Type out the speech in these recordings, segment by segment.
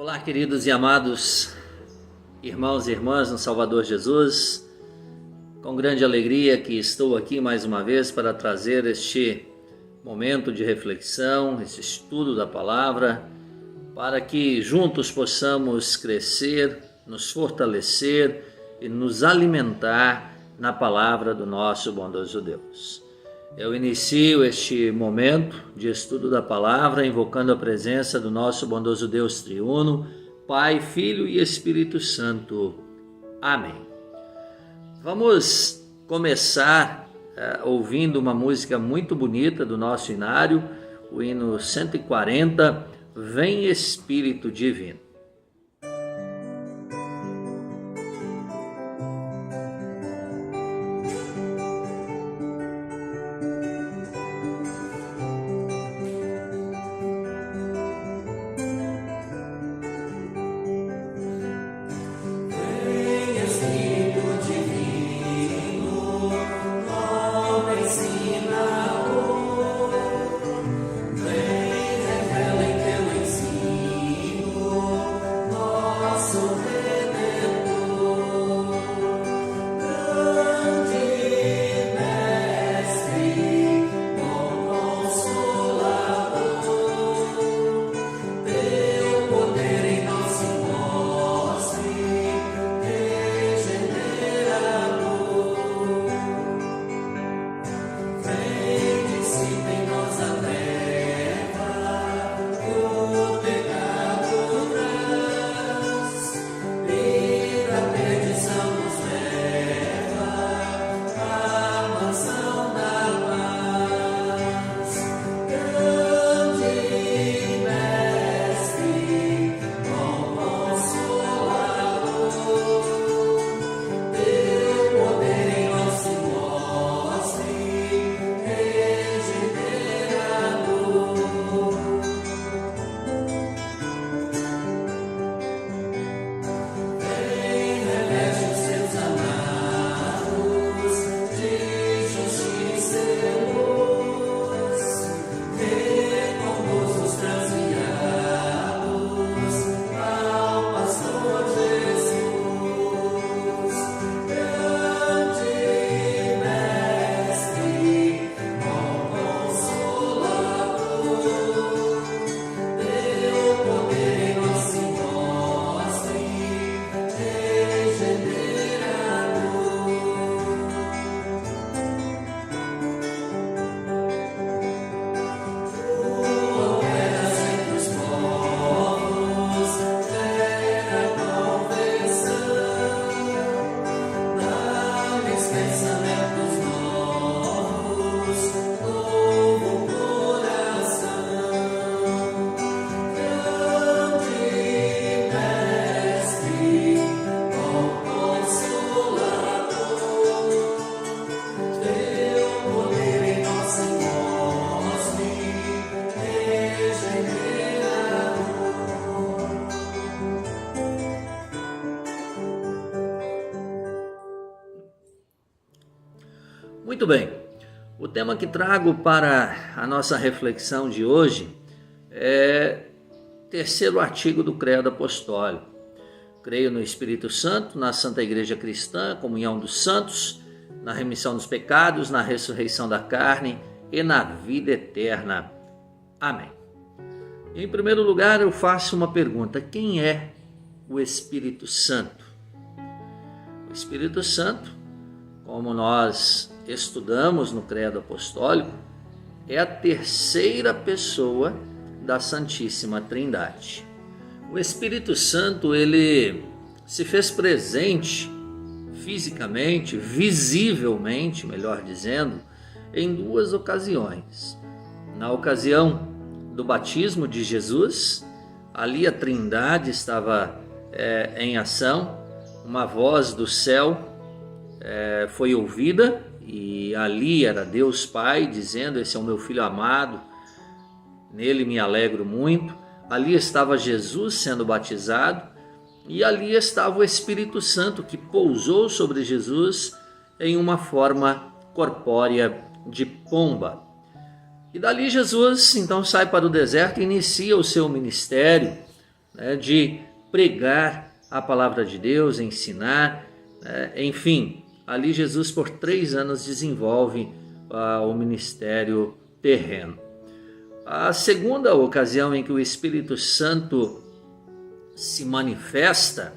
Olá, queridos e amados irmãos e irmãs no Salvador Jesus. Com grande alegria que estou aqui mais uma vez para trazer este momento de reflexão, este estudo da palavra, para que juntos possamos crescer, nos fortalecer e nos alimentar na palavra do nosso bondoso Deus. Eu inicio este momento de estudo da palavra invocando a presença do nosso bondoso Deus triuno, Pai, Filho e Espírito Santo. Amém. Vamos começar ouvindo uma música muito bonita do nosso hinário, o hino 140, Vem Espírito Divino. Muito bem, o tema que trago para a nossa reflexão de hoje é o terceiro artigo do Credo Apostólico. Creio no Espírito Santo, na Santa Igreja Cristã, comunhão dos santos, na remissão dos pecados, na ressurreição da carne e na vida eterna. Amém. Em primeiro lugar, eu faço uma pergunta: quem é o Espírito Santo? O Espírito Santo, como nós estudamos no Credo Apostólico, é a terceira pessoa da Santíssima Trindade. O Espírito Santo, ele se fez presente fisicamente, visivelmente, melhor dizendo, em duas ocasiões. Na ocasião do batismo de Jesus, ali a Trindade estava em ação, uma voz do céu foi ouvida, e ali era Deus Pai dizendo: esse é o meu Filho amado, nele me alegro muito. Ali estava Jesus sendo batizado, e ali estava o Espírito Santo que pousou sobre Jesus em uma forma corpórea de pomba. E dali Jesus então sai para o deserto e inicia o seu ministério né, de pregar a palavra de Deus, ensinar, enfim, ali Jesus por 3 anos desenvolve o ministério terreno. A segunda ocasião em que o Espírito Santo se manifesta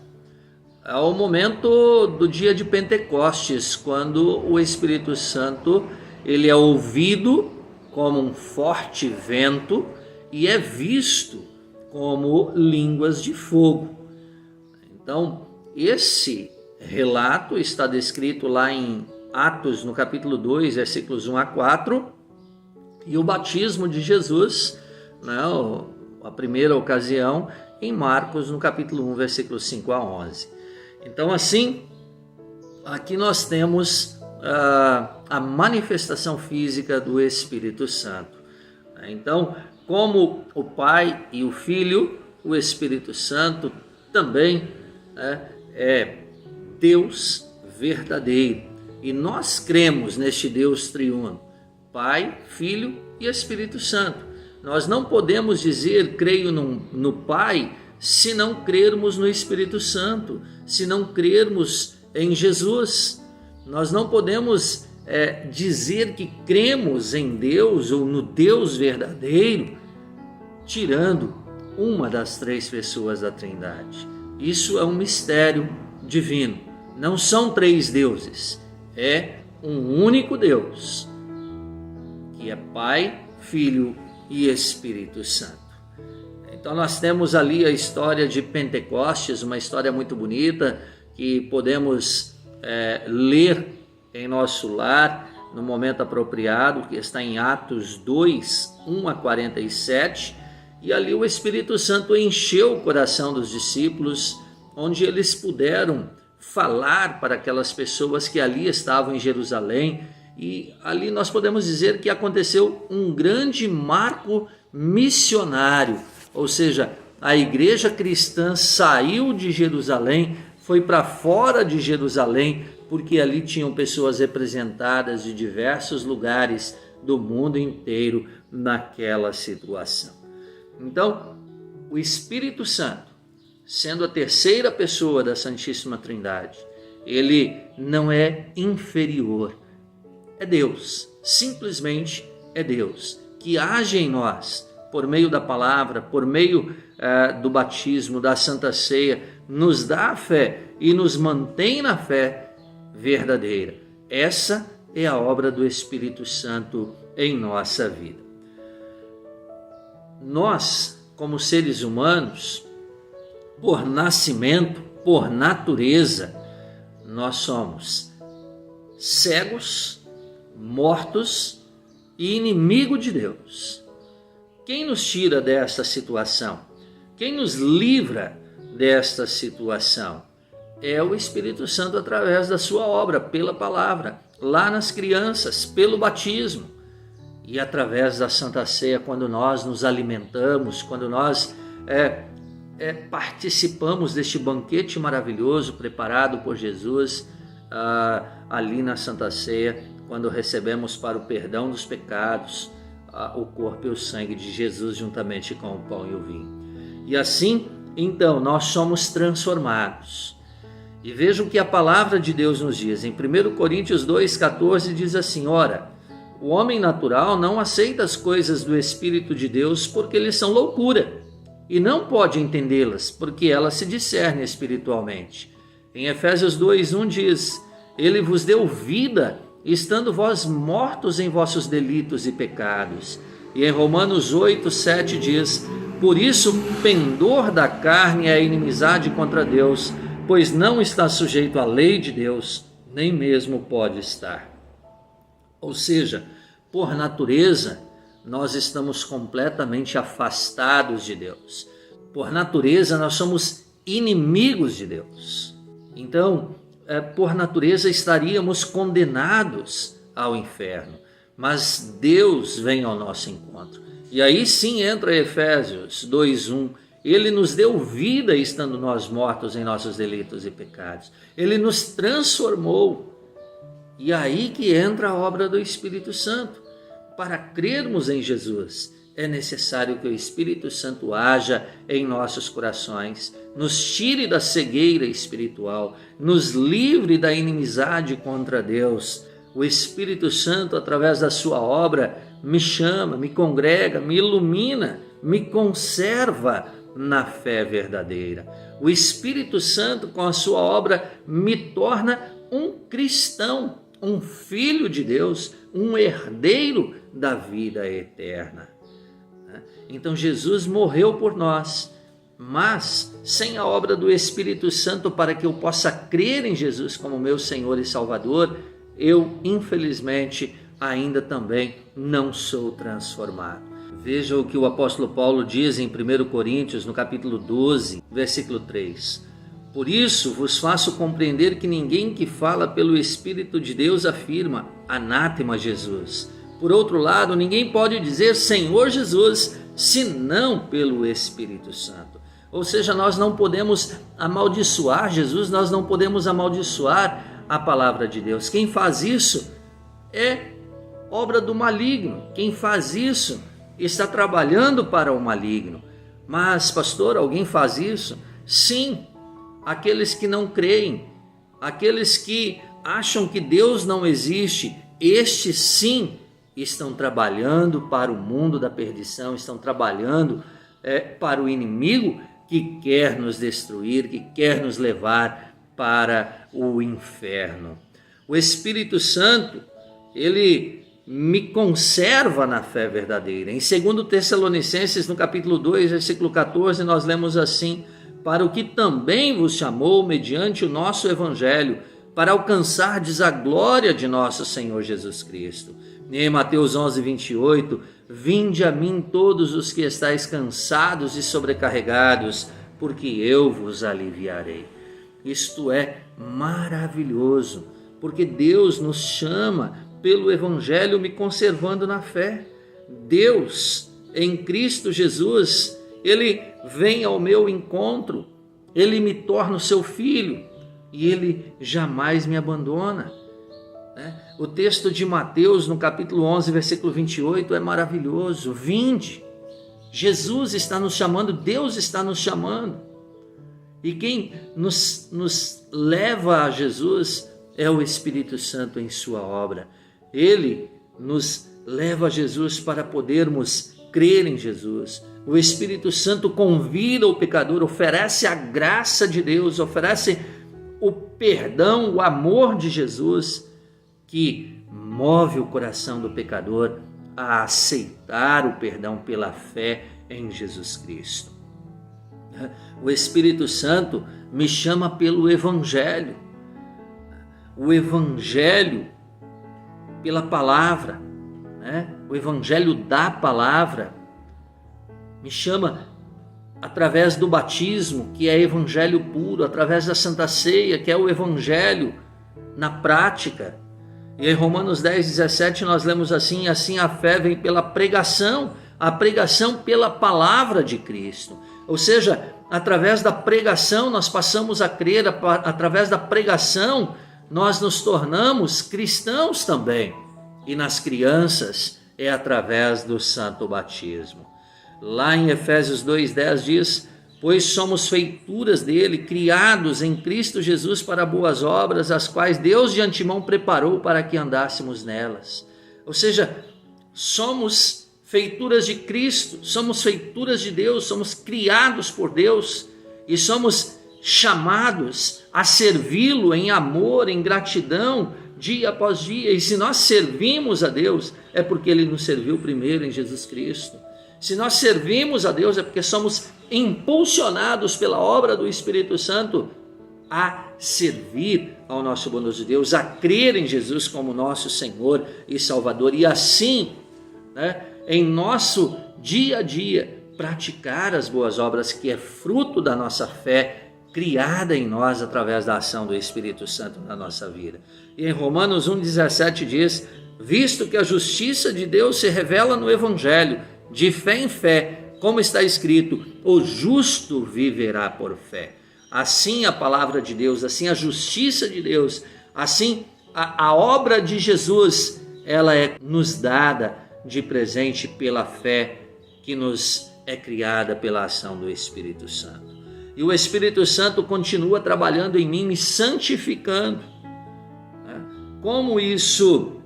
é o momento do dia de Pentecostes, quando o Espírito Santo ele é ouvido como um forte vento e é visto como línguas de fogo. Então, esse relato está descrito lá em Atos, no capítulo 2, versículos 1 a 4, e o batismo de Jesus, né, a primeira ocasião, em Marcos, no capítulo 1, versículos 5 a 11. Então, assim, aqui nós temos a manifestação física do Espírito Santo. Então, como o Pai e o Filho, o Espírito Santo também é Deus verdadeiro. E nós cremos neste Deus triuno, Pai, Filho e Espírito Santo. Nós não podemos dizer creio no Pai se não crermos no Espírito Santo, se não crermos em Jesus. Nós não podemos dizer que cremos em Deus ou no Deus verdadeiro, tirando uma das 3 pessoas da Trindade. Isso é um mistério divino. Não são 3 deuses, é um único Deus, que é Pai, Filho e Espírito Santo. Então nós temos ali a história de Pentecostes, uma história muito bonita, que podemos ler em nosso lar, no momento apropriado, que está em Atos 2, 1 a 47, e ali o Espírito Santo encheu o coração dos discípulos, onde eles puderam falar para aquelas pessoas que ali estavam em Jerusalém, e ali nós podemos dizer que aconteceu um grande marco missionário, ou seja, a igreja cristã saiu de Jerusalém, foi para fora de Jerusalém, porque ali tinham pessoas representadas de diversos lugares do mundo inteiro naquela situação. Então, o Espírito Santo, sendo a terceira pessoa da Santíssima Trindade, ele não é inferior, é Deus, simplesmente é Deus, que age em nós, por meio da palavra, por meio do batismo, da Santa Ceia, nos dá a fé e nos mantém na fé verdadeira. Essa é a obra do Espírito Santo em nossa vida. Nós, como seres humanos, por nascimento, por natureza, nós somos cegos, mortos e inimigo de Deus. Quem nos tira desta situação? Quem nos livra desta situação? É o Espírito Santo através da sua obra, pela palavra, lá nas crianças, pelo batismo e através da Santa Ceia, quando nós nos alimentamos, quando nós participamos deste banquete maravilhoso preparado por Jesus ali na Santa Ceia, quando recebemos para o perdão dos pecados o corpo e o sangue de Jesus juntamente com o pão e o vinho. E assim, então, nós somos transformados. E vejam que a palavra de Deus nos diz, em 1 Coríntios 2,14 diz assim: ora, o homem natural não aceita as coisas do Espírito de Deus porque eles são loucura, e não pode entendê-las porque elas se discernem espiritualmente. Em Efésios 2,1 diz: ele vos deu vida, estando vós mortos em vossos delitos e pecados. E em Romanos 8,7 diz: por isso, pendor da carne é a inimizade contra Deus, pois não está sujeito à lei de Deus, nem mesmo pode estar. Ou seja, por natureza, nós estamos completamente afastados de Deus. Por natureza, nós somos inimigos de Deus. Então, por natureza, estaríamos condenados ao inferno. Mas Deus vem ao nosso encontro. E aí sim entra Efésios 2:1. Ele nos deu vida estando nós mortos em nossos delitos e pecados. Ele nos transformou. E aí que entra a obra do Espírito Santo, para crermos em Jesus, é necessário que o Espírito Santo haja em nossos corações, nos tire da cegueira espiritual, nos livre da inimizade contra Deus. O Espírito Santo, através da sua obra, me chama, me congrega, me ilumina, me conserva na fé verdadeira. O Espírito Santo, com a sua obra, me torna um cristão, um filho de Deus, um herdeiro da vida eterna. Então Jesus morreu por nós, mas sem a obra do Espírito Santo para que eu possa crer em Jesus como meu Senhor e Salvador, eu infelizmente ainda também não sou transformado. Veja o que o apóstolo Paulo diz em 1 Coríntios, no capítulo 12, versículo 3. Por isso vos faço compreender que ninguém que fala pelo Espírito de Deus afirma, anátema Jesus. Por outro lado, ninguém pode dizer Senhor Jesus, senão pelo Espírito Santo. Ou seja, nós não podemos amaldiçoar Jesus, nós não podemos amaldiçoar a palavra de Deus. Quem faz isso é obra do maligno. Quem faz isso está trabalhando para o maligno. Mas, pastor, alguém faz isso? Sim, aqueles que não creem, aqueles que acham que Deus não existe, estes sim estão trabalhando para o mundo da perdição, estão trabalhando para o inimigo que quer nos destruir, que quer nos levar para o inferno. O Espírito Santo, ele me conserva na fé verdadeira. Em 2 Tessalonicenses, no capítulo 2, versículo 14, nós lemos assim: para o que também vos chamou mediante o nosso evangelho, para alcançardes a glória de nosso Senhor Jesus Cristo. E em Mateus 11, 28, vinde a mim todos os que estáis cansados e sobrecarregados, porque eu vos aliviarei. Isto é maravilhoso, porque Deus nos chama pelo evangelho me conservando na fé. Deus, em Cristo Jesus, Ele vem ao meu encontro, Ele me torna o seu filho e Ele jamais me abandona. O texto de Mateus, no capítulo 11, versículo 28, é maravilhoso. Vinde, Jesus está nos chamando, Deus está nos chamando. E quem nos leva a Jesus é o Espírito Santo em sua obra. Ele nos leva a Jesus para podermos crer em Jesus. O Espírito Santo convida o pecador, oferece a graça de Deus, oferece o perdão, o amor de Jesus, que move o coração do pecador a aceitar o perdão pela fé em Jesus Cristo. O Espírito Santo me chama pelo Evangelho. O Evangelho pela palavra, o Evangelho da palavra, me chama através do batismo, que é Evangelho puro, através da Santa Ceia, que é o Evangelho na prática. E em Romanos 10, 17 nós lemos assim: assim a fé vem pela pregação, a pregação pela palavra de Cristo. Ou seja, através da pregação nós passamos a crer, através da pregação nós nos tornamos cristãos também. E nas crianças é através do santo batismo. Lá em Efésios 2,10 diz: pois somos feituras dele, criados em Cristo Jesus para boas obras, as quais Deus de antemão preparou para que andássemos nelas. Ou seja, somos feituras de Cristo, somos feituras de Deus, somos criados por Deus e somos chamados a servi-lo em amor, em gratidão, dia após dia. E se nós servimos a Deus, é porque Ele nos serviu primeiro em Jesus Cristo. Se nós servimos a Deus, é porque somos impulsionados pela obra do Espírito Santo a servir ao nosso bondoso Deus, a crer em Jesus como nosso Senhor e Salvador, e assim, em nosso dia a dia, praticar as boas obras, que é fruto da nossa fé, criada em nós através da ação do Espírito Santo na nossa vida. E em Romanos 1,17 diz: visto que a justiça de Deus se revela no Evangelho, de fé em fé, como está escrito, o justo viverá por fé. Assim a palavra de Deus, assim a justiça de Deus, assim a obra de Jesus, ela é nos dada de presente pela fé que nos é criada pela ação do Espírito Santo. E o Espírito Santo continua trabalhando em mim, me santificando. Como isso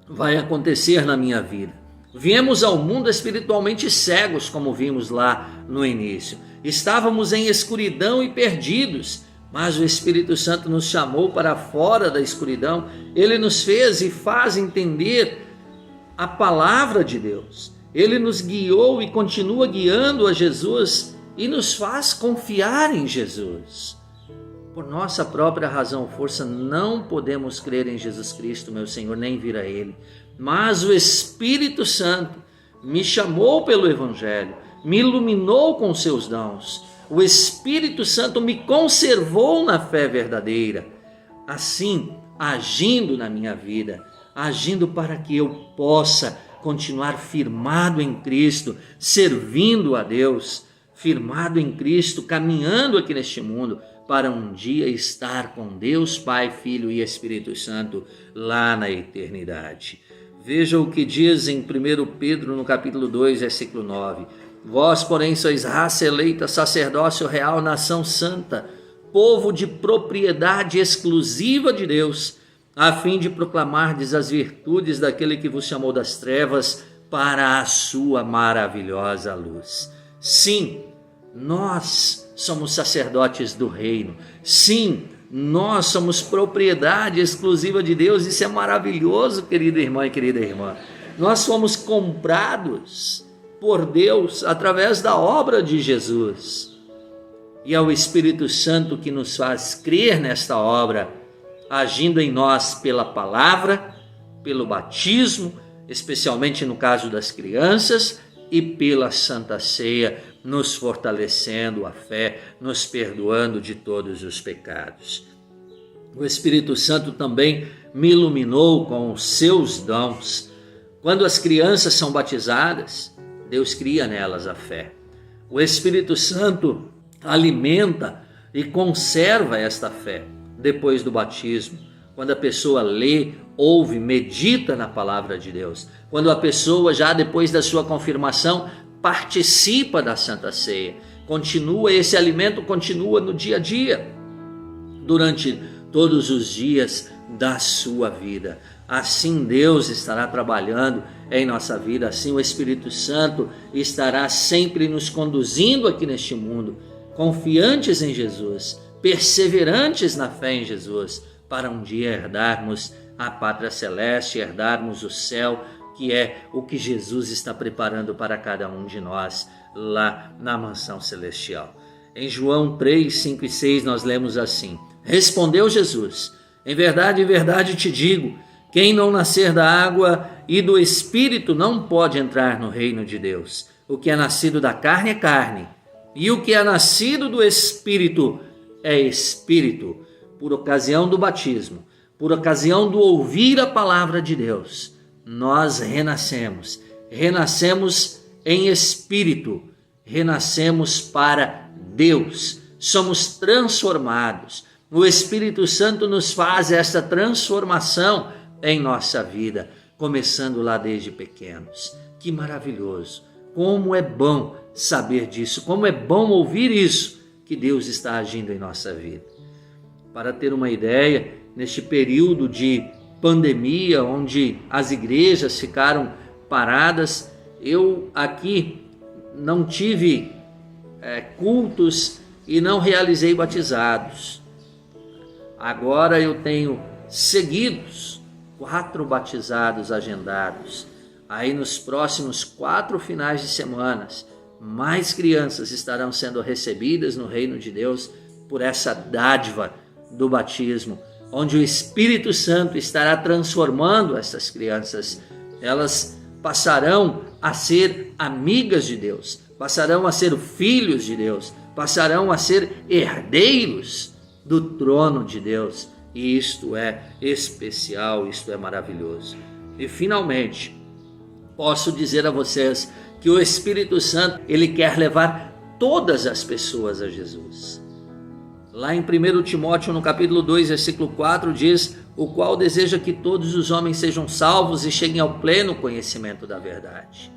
vai acontecer na minha vida? Viemos ao mundo espiritualmente cegos, como vimos lá no início. Estávamos em escuridão e perdidos, mas o Espírito Santo nos chamou para fora da escuridão. Ele nos fez e faz entender a palavra de Deus. Ele nos guiou e continua guiando a Jesus e nos faz confiar em Jesus. Por nossa própria razão ou força, não podemos crer em Jesus Cristo, meu Senhor, nem vir a Ele. Mas o Espírito Santo me chamou pelo Evangelho, me iluminou com seus dons. O Espírito Santo me conservou na fé verdadeira, assim agindo na minha vida, agindo para que eu possa continuar firmado em Cristo, servindo a Deus, firmado em Cristo, caminhando aqui neste mundo, para um dia estar com Deus, Pai, Filho e Espírito Santo lá na eternidade. Veja o que diz em 1 Pedro, no capítulo 2, versículo 9. Vós, porém, sois raça eleita, sacerdócio real, nação santa, povo de propriedade exclusiva de Deus, a fim de proclamardes as virtudes daquele que vos chamou das trevas para a sua maravilhosa luz. Sim, nós somos sacerdotes do reino. Sim, nós somos propriedade exclusiva de Deus. Isso é maravilhoso, querida irmã e querida irmã. Nós fomos comprados por Deus através da obra de Jesus. E é o Espírito Santo que nos faz crer nesta obra, agindo em nós pela palavra, pelo batismo, especialmente no caso das crianças, e pela Santa Ceia, nos fortalecendo a fé, nos perdoando de todos os pecados. O Espírito Santo também me iluminou com os seus dons. Quando as crianças são batizadas, Deus cria nelas a fé. O Espírito Santo alimenta e conserva esta fé depois do batismo. Quando a pessoa lê, ouve, medita na palavra de Deus. Quando a pessoa, já depois da sua confirmação, participa da Santa Ceia. Esse alimento continua no dia a dia, durante todos os dias da sua vida. Assim Deus estará trabalhando em nossa vida, assim o Espírito Santo estará sempre nos conduzindo aqui neste mundo, confiantes em Jesus, perseverantes na fé em Jesus, para um dia herdarmos a pátria celeste, herdarmos o céu, que é o que Jesus está preparando para cada um de nós lá na mansão celestial. Em João 3, 5 e 6 nós lemos assim: Respondeu Jesus: Em verdade te digo, quem não nascer da água e do Espírito não pode entrar no reino de Deus. O que é nascido da carne é carne, e o que é nascido do Espírito é Espírito. Por ocasião do batismo, por ocasião do ouvir a palavra de Deus, nós renascemos em Espírito, renascemos para Deus, somos transformados. O Espírito Santo nos faz essa transformação em nossa vida, começando lá desde pequenos. Que maravilhoso! Como é bom saber disso, como é bom ouvir isso, que Deus está agindo em nossa vida. Para ter uma ideia, neste período de pandemia, onde as igrejas ficaram paradas, eu aqui não tive cultos e não realizei batizados. Agora eu tenho seguidos 4 batizados agendados. Aí nos próximos 4 finais de semana, mais crianças estarão sendo recebidas no reino de Deus por essa dádiva do batismo, onde o Espírito Santo estará transformando essas crianças. Elas passarão a ser amigas de Deus, passarão a ser filhos de Deus, passarão a ser herdeiros do trono de Deus. E isto é especial, isto é maravilhoso. E finalmente, posso dizer a vocês que o Espírito Santo, ele quer levar todas as pessoas a Jesus. Lá em 1 Timóteo, no capítulo 2, versículo 4, diz: o qual deseja que todos os homens sejam salvos e cheguem ao pleno conhecimento da verdade.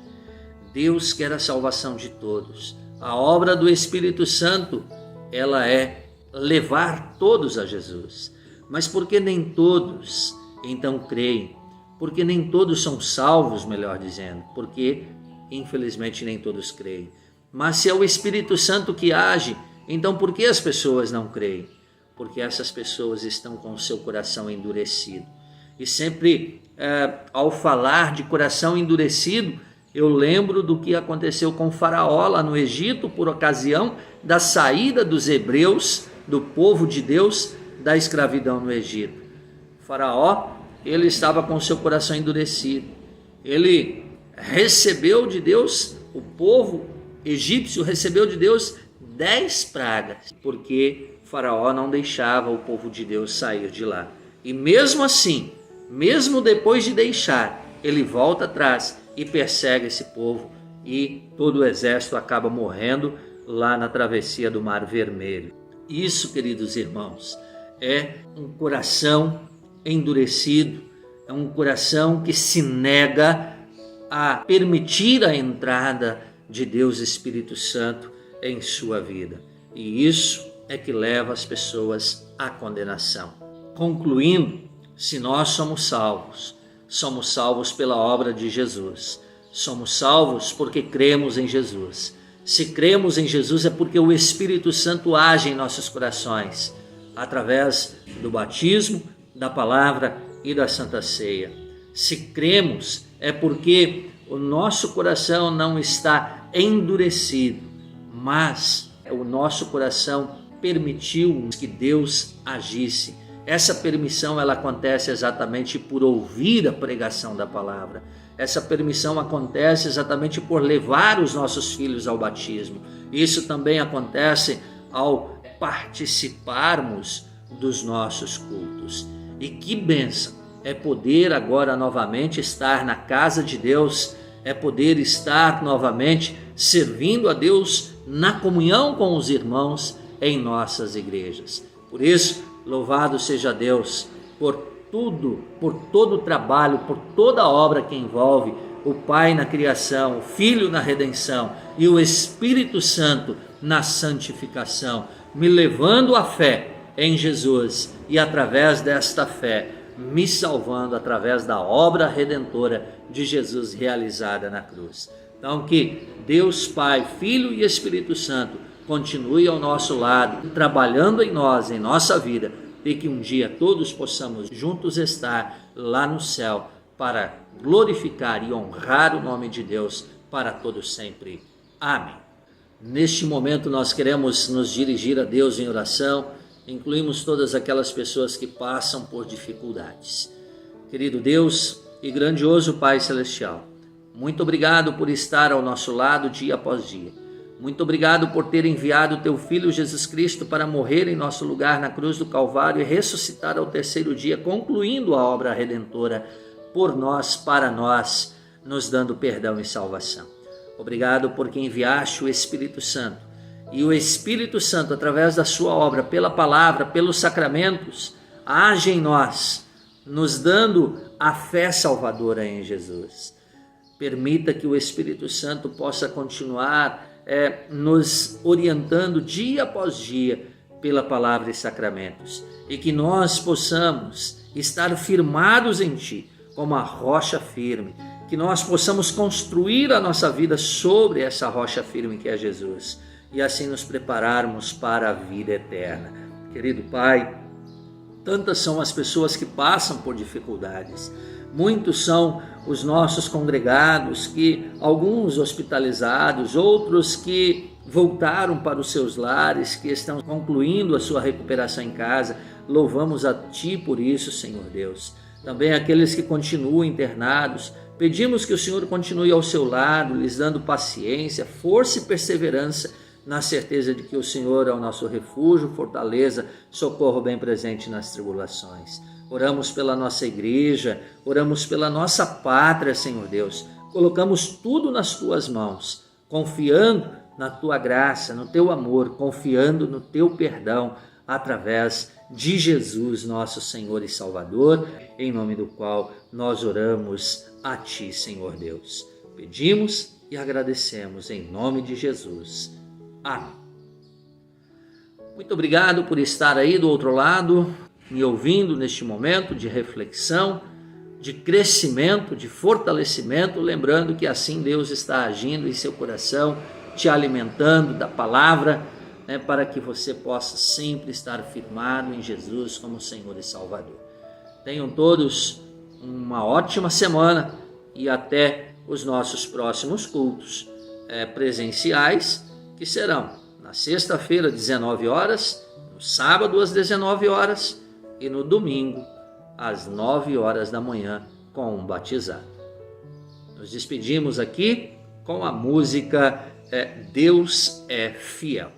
Deus quer a salvação de todos. A obra do Espírito Santo, ela é levar todos a Jesus. Mas porque nem todos então creem? Porque nem todos são salvos, melhor dizendo, porque infelizmente nem todos creem. Mas se é o Espírito Santo que age, então por que as pessoas não creem? Porque essas pessoas estão com o seu coração endurecido. E sempre ao falar de coração endurecido, eu lembro do que aconteceu com Faraó lá no Egito, por ocasião da saída dos hebreus, do povo de Deus, da escravidão no Egito. Faraó, ele estava com o seu coração endurecido. Ele recebeu de Deus, o povo egípcio recebeu de Deus 10 pragas, porque Faraó não deixava o povo de Deus sair de lá. E mesmo assim, mesmo depois de deixar, ele volta atrás e persegue esse povo, e todo o exército acaba morrendo lá na travessia do Mar Vermelho. Isso, queridos irmãos, é um coração endurecido, é um coração que se nega a permitir a entrada de Deus Espírito Santo em sua vida. E isso é que leva as pessoas à condenação. Concluindo, se nós somos salvos pela obra de Jesus. Somos salvos porque cremos em Jesus. Se cremos em Jesus é porque o Espírito Santo age em nossos corações, através do batismo, da palavra e da Santa Ceia. Se cremos é porque o nosso coração não está endurecido, mas o nosso coração permitiu que Deus agisse. Essa permissão ela acontece exatamente por ouvir a pregação da palavra. Essa permissão acontece exatamente por levar os nossos filhos ao batismo. Isso também acontece ao participarmos dos nossos cultos. E que bênção é poder agora novamente estar na casa de Deus, é poder estar novamente servindo a Deus na comunhão com os irmãos em nossas igrejas. Por isso, louvado seja Deus por tudo, por todo o trabalho, por toda a obra que envolve o Pai na criação, o Filho na redenção e o Espírito Santo na santificação, me levando à fé em Jesus e através desta fé me salvando através da obra redentora de Jesus realizada na cruz. Então que Deus Pai, Filho e Espírito Santo continue ao nosso lado, trabalhando em nós, em nossa vida, e que um dia todos possamos juntos estar lá no céu para glorificar e honrar o nome de Deus para todos sempre. Amém. Neste momento nós queremos nos dirigir a Deus em oração, incluímos todas aquelas pessoas que passam por dificuldades. Querido Deus e grandioso Pai Celestial, muito obrigado por estar ao nosso lado dia após dia. Muito obrigado por ter enviado o Teu Filho Jesus Cristo para morrer em nosso lugar na cruz do Calvário e ressuscitar ao terceiro dia, concluindo a obra redentora por nós, para nós, nos dando perdão e salvação. Obrigado porque enviaste o Espírito Santo. E o Espírito Santo, através da sua obra, pela palavra, pelos sacramentos, age em nós, nos dando a fé salvadora em Jesus. Permita que o Espírito Santo possa continuar nos orientando dia após dia pela palavra e sacramentos, e que nós possamos estar firmados em Ti como a rocha firme, que nós possamos construir a nossa vida sobre essa rocha firme que é Jesus, e assim nos prepararmos para a vida eterna. Querido Pai, tantas são as pessoas que passam por dificuldades. Muitos são os nossos congregados, que alguns hospitalizados, outros que voltaram para os seus lares, que estão concluindo a sua recuperação em casa. Louvamos a Ti por isso, Senhor Deus. Também aqueles que continuam internados, pedimos que o Senhor continue ao seu lado, lhes dando paciência, força e perseverança, na certeza de que o Senhor é o nosso refúgio, fortaleza, socorro bem presente nas tribulações. Oramos pela nossa igreja, oramos pela nossa pátria, Senhor Deus. Colocamos tudo nas Tuas mãos, confiando na Tua graça, no Teu amor, confiando no Teu perdão, através de Jesus, nosso Senhor e Salvador, em nome do qual nós oramos a Ti, Senhor Deus. Pedimos e agradecemos em nome de Jesus. Amém. Muito obrigado por estar aí do outro lado, me ouvindo neste momento de reflexão, de crescimento, de fortalecimento, lembrando que assim Deus está agindo em seu coração, te alimentando da palavra, para que você possa sempre estar firmado em Jesus como Senhor e Salvador. Tenham todos uma ótima semana e até os nossos próximos cultos presenciais, que serão na sexta-feira, 19 horas, no sábado, às 19 horas e no domingo, às 9 horas da manhã, com um batizado. Nos despedimos aqui com a música Deus é Fiel.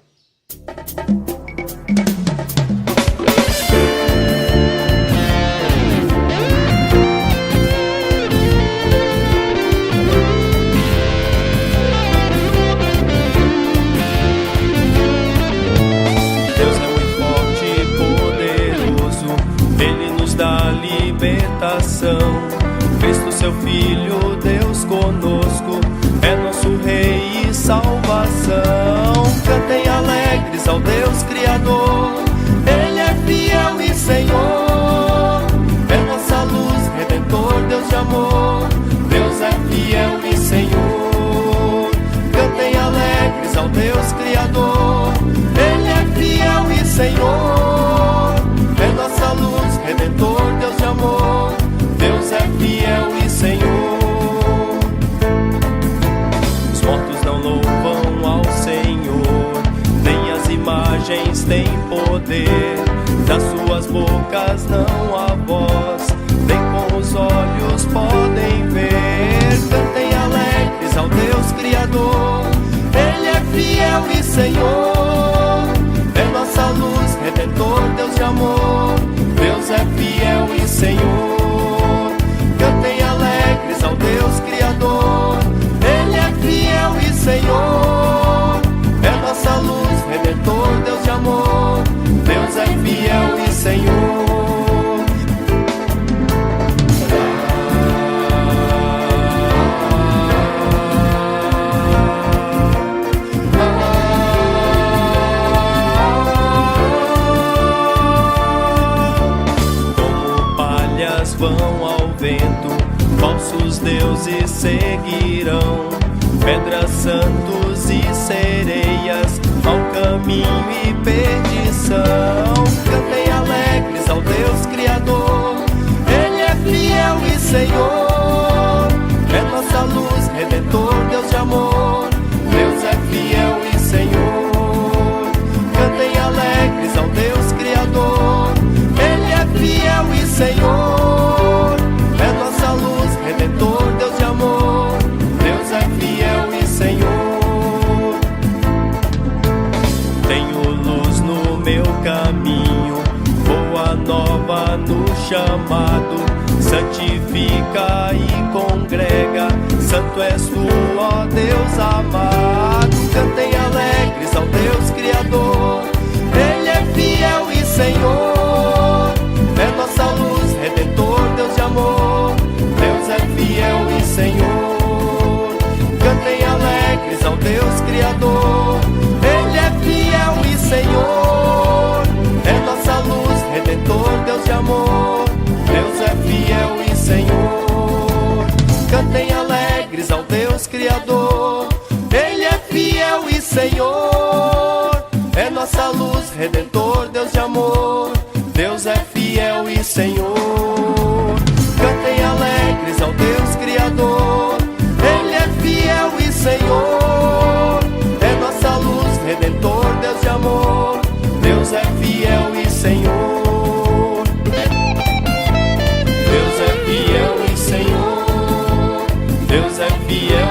Cristo, seu Filho, Deus conosco, é nosso Rei e salvação. Cantem alegres ao Deus Criador, Ele é fiel e Senhor. É nossa luz, Redentor, Deus de amor. Deus é fiel e Senhor. Cantem alegres ao Deus Criador, Ele é fiel e Senhor. É nossa luz, Redentor, Deus de amor. Deus é fiel e Senhor. Os mortos não louvam ao Senhor, nem as imagens têm poder. Das suas bocas não há voz, nem com os olhos podem ver. Cantem alegres ao Deus Criador, Ele é fiel e Senhor. É nossa luz, Redentor, Deus de amor. Deus é fiel e Senhor. Cantem alegres ao Deus Criador, Ele é fiel e Senhor. É nossa luz, Redentor, Deus de amor. Deus é fiel e Senhor. Como palhas vão ao vento, falsos deuses seguirão, pedras, santos e sereias, ao caminho e perdição. Cantem alegres ao Deus Criador, Ele é fiel e Senhor. É nossa luz, Redentor, Deus de amor. Deus é fiel e Senhor. Cantem alegres ao Deus Criador, Ele é fiel e Senhor. É nossa luz, Redentor, Deus de amor. Deus é fiel e Senhor. Tenho luz no meu caminho, boa nova no chamado. Santifica e congrega, santo és tu, ó Deus amado. Cantem alegres ao Deus Criador, Ele é fiel e Senhor. É nossa luz, Redentor, Deus de amor. Deus é fiel e Senhor. Cantem alegres ao Deus Criador, Ele é fiel e Senhor. É nossa luz, Redentor, Deus de amor. Deus é fiel e Senhor. Cantem alegres ao Deus Criador, Ele é fiel e Senhor. É nossa luz, Redentor, Deus de amor. Deus é fiel e Senhor. Cantem alegres ao Deus Criador, Ele é fiel e Senhor. É nossa luz, Redentor, Deus de amor. Deus é fiel e Senhor. Deus é fiel e Senhor. Deus é fiel